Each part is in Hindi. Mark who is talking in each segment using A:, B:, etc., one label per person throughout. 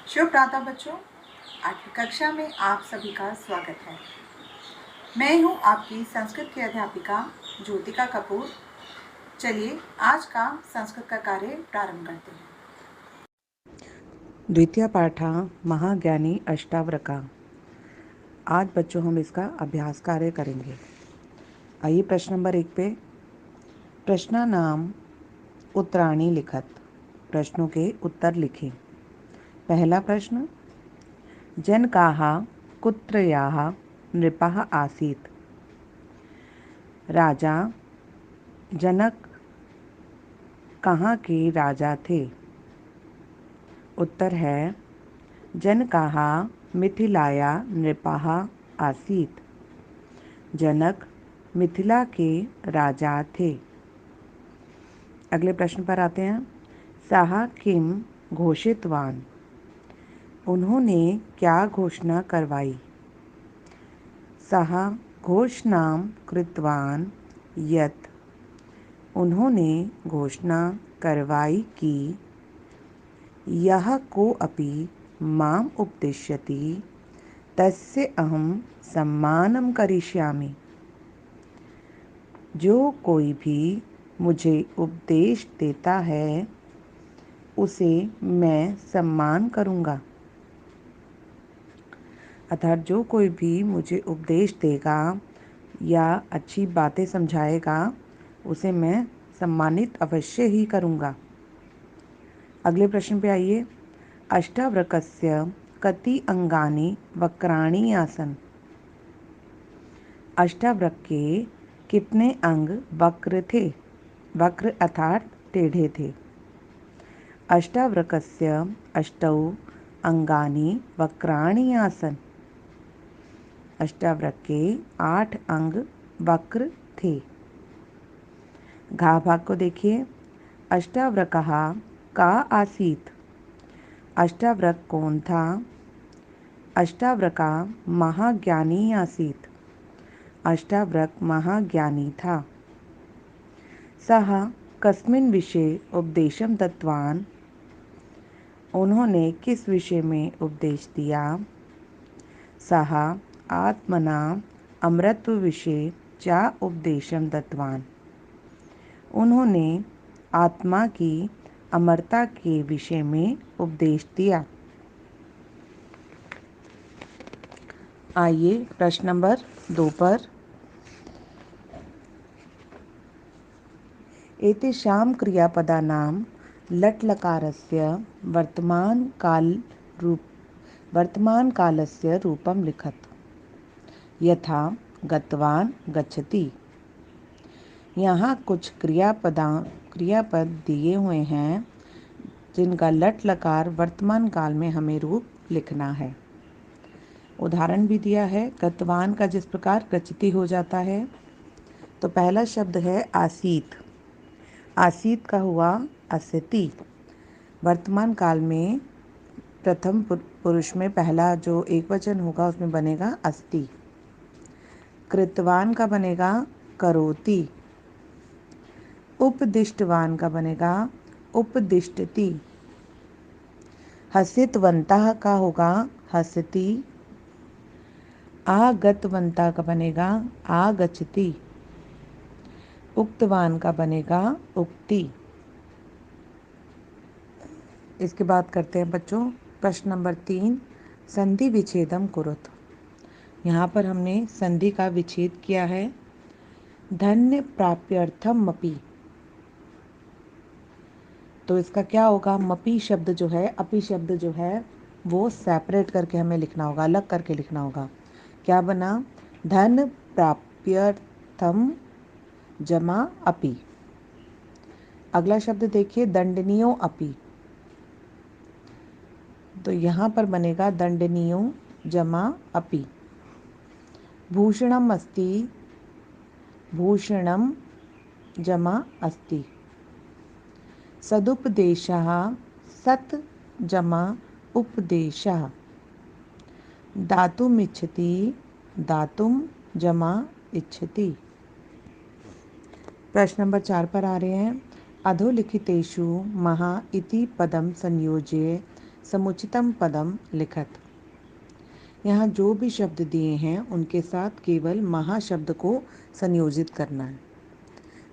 A: शुभ प्रातः बच्चों, 8वीं कक्षा में आप सभी का स्वागत है। मैं हूं आपकी संस्कृत की अध्यापिका ज्योतिका कपूर। चलिए आज का संस्कृत का कार्य प्रारंभ करते हैं।
B: द्वितीय पाठः महाज्ञानी अष्टावक्र। आज बच्चों हम इसका अभ्यास कार्य करेंगे। आइए प्रश्न नंबर 1 पे प्रश्नानाम उत्तराणि लिखत। प्रश्नों के उत्तर लिखें। पहला प्रश्न, जनकाः कुत्रयाः नृपः आसीत्। राजा जनक कहाँ के राजा थे? उत्तर है जनकाः मिथिलाया नृपः आसीत्। जनक मिथिला के राजा थे। अगले प्रश्न पर आते हैं। सः किम घोषितवान। उन्होंने क्या घोषणा करवाई? सः घोषणां कृतवान यत्। उन्होंने घोषणा करवाई कि यः कोऽपि माम् उपदिश्यति तस्य अहं सम्मानं करिष्यामि। जो कोई भी मुझे उपदेश देता है उसे मैं सम्मान करूँगा। अर्थात जो कोई भी मुझे उपदेश देगा या अच्छी बातें समझाएगा उसे मैं सम्मानित अवश्य ही करूँगा। अगले प्रश्न पे आइए। अष्टावक्रस्य कति अंगानि वक्राणि आसन्। अष्टावक्र के कितने अंग वक्र थे? वक्र अर्थात टेढ़े थे। अष्टावक्रस्य अष्टौ अंगानि वक्राणि आसन्। अष्टावक्र के 8 अंग वक्र थे। घा भाग को देखिए। अष्टावक्रः का आसीत्। अष्टावक्र कौन था? अष्टावक्रः महाज्ञानी आसीत्। अष्टावक्र महाज्ञानी था। सः कस्मिन् विषये उपदेशं दत्तवान्। उन्होंने किस विषय में उपदेश दिया? सः आत्मना अमृतत्व विषये च उपदेशं दत्तवान्। उन्होंने आत्मा की अमरता के विषय में उपदेश दिया। आइए प्रश्न नंबर 2 पर। एतेषां क्रियापदानां लट्लकारस्य वर्तमानकालस्य रूपं लिखत। यथा गतवान गच्छति। यहाँ कुछ क्रियापद दिए हुए हैं जिनका लट लकार वर्तमान काल में हमें रूप लिखना है। उदाहरण भी दिया है। गतवान का जिस प्रकार गच्छति हो जाता है, तो पहला शब्द है आसीत। आसीत का हुआ अस्ति। वर्तमान काल में प्रथम पुरुष में पहला जो एकवचन होगा उसमें बनेगा अस्ति। कृतवान का बनेगा करोति। उपदिष्टवान का बनेगा उपदिष्टति। हसितवन्तः का होगा हसति। आगतवन्तः का बनेगा आगच्छति। उक्तवान का बनेगा उक्ति। इसके बाद करते हैं बच्चों प्रश्न नंबर 3, संधि विच्छेदम कुरुत। यहाँ पर हमने संधि का विच्छेद किया है। धन्य प्राप्त्यर्थम मपि। तो इसका क्या होगा? मपि शब्द जो है, अपि शब्द जो है वो सेपरेट करके हमें लिखना होगा, अलग करके लिखना होगा। क्या बना? धन प्राप्त्यर्थम जमा अपि। अगला शब्द देखिए, दंडनीयो अपि। तो यहाँ पर बनेगा दंडनीयो जमा अपि। भूषणम अस्ति, भूषणम जमा अस्ति। सदुपदेशः सत् जमा उपदेशः। दातुम इच्छति, दातुम जमा इच्छति। प्रश्न नंबर 4 पर आ रहे हैं। अधोलिखितेषु महा इति पदम संयोज्य समुचितम पदम लिखत। यहाँ जो भी शब्द दिए हैं उनके साथ केवल महा शब्द को संयोजित करना है।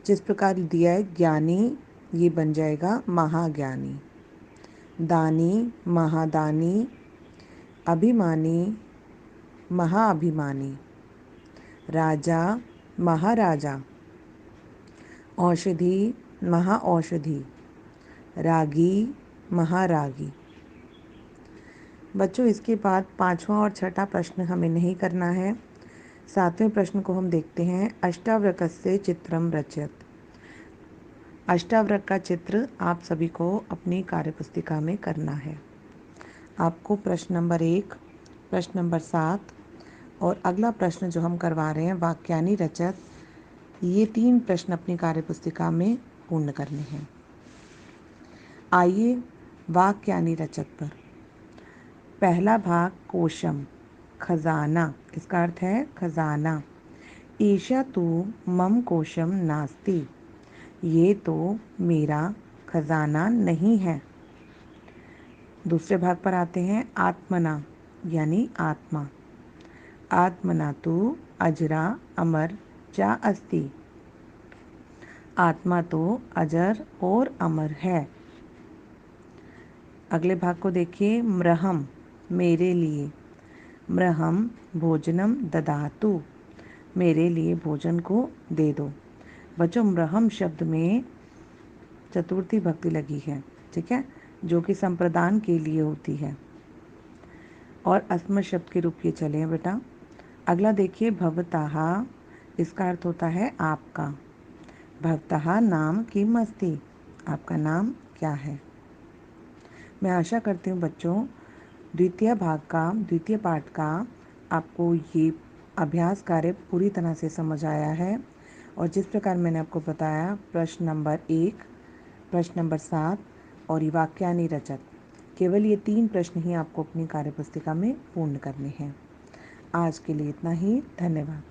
B: जिस प्रकार दिया है ज्ञानी, ये बन जाएगा महाज्ञानी। दानी, महादानी। अभिमानी, महाअभिमानी। राजा, महाराजा। औषधि, महाऔषधि। रागी, महारागी। बच्चों, इसके बाद 5वां और 6ठा प्रश्न हमें नहीं करना है। 7वें प्रश्न को हम देखते हैं। अष्टावक्रस्य चित्रम रचयत। अष्टावक्र का चित्र आप सभी को अपनी कार्यपुस्तिका में करना है। आपको प्रश्न नंबर 1, प्रश्न नंबर 7 और अगला प्रश्न जो हम करवा रहे हैं वाक्यानि रचत, ये 3 प्रश्न अपनी कार्यपुस्तिका में पूर्ण करने हैं। आइए वाक्यानि रचत पर। पहला भाग कोशम, खजाना। इसका अर्थ है खजाना। ईशा तु मम कोशम नास्ति। ये तो मेरा खजाना नहीं है। दूसरे भाग पर आते हैं। आत्मना यानी आत्मा। आत्मना तु अजरा अमर चा अस्ति। आत्मा तो अजर और अमर है। अगले भाग को देखिए। मृहम, मेरे लिए। मृहम भोजनम ददातु। मेरे लिए भोजन को दे दो। बच्चों, मृहम शब्द में चतुर्थी भक्ति लगी है, ठीक है, जो कि संप्रदान के लिए होती है और अस्मत् शब्द के रूप ये चले हैं बेटा। अगला देखिए। भवतः, इसका अर्थ होता है आपका। भवतः नाम किम अस्ति। आपका नाम क्या है। मैं आशा करती हूँ बच्चों द्वितीय पाठ का आपको ये अभ्यास कार्य पूरी तरह से समझ आया है। और जिस प्रकार मैंने आपको बताया, प्रश्न नंबर 1, प्रश्न नंबर 7 और ये वाक्यानि रचत, केवल ये 3 प्रश्न ही आपको अपनी कार्यपुस्तिका में पूर्ण करने हैं। आज के लिए इतना ही। धन्यवाद।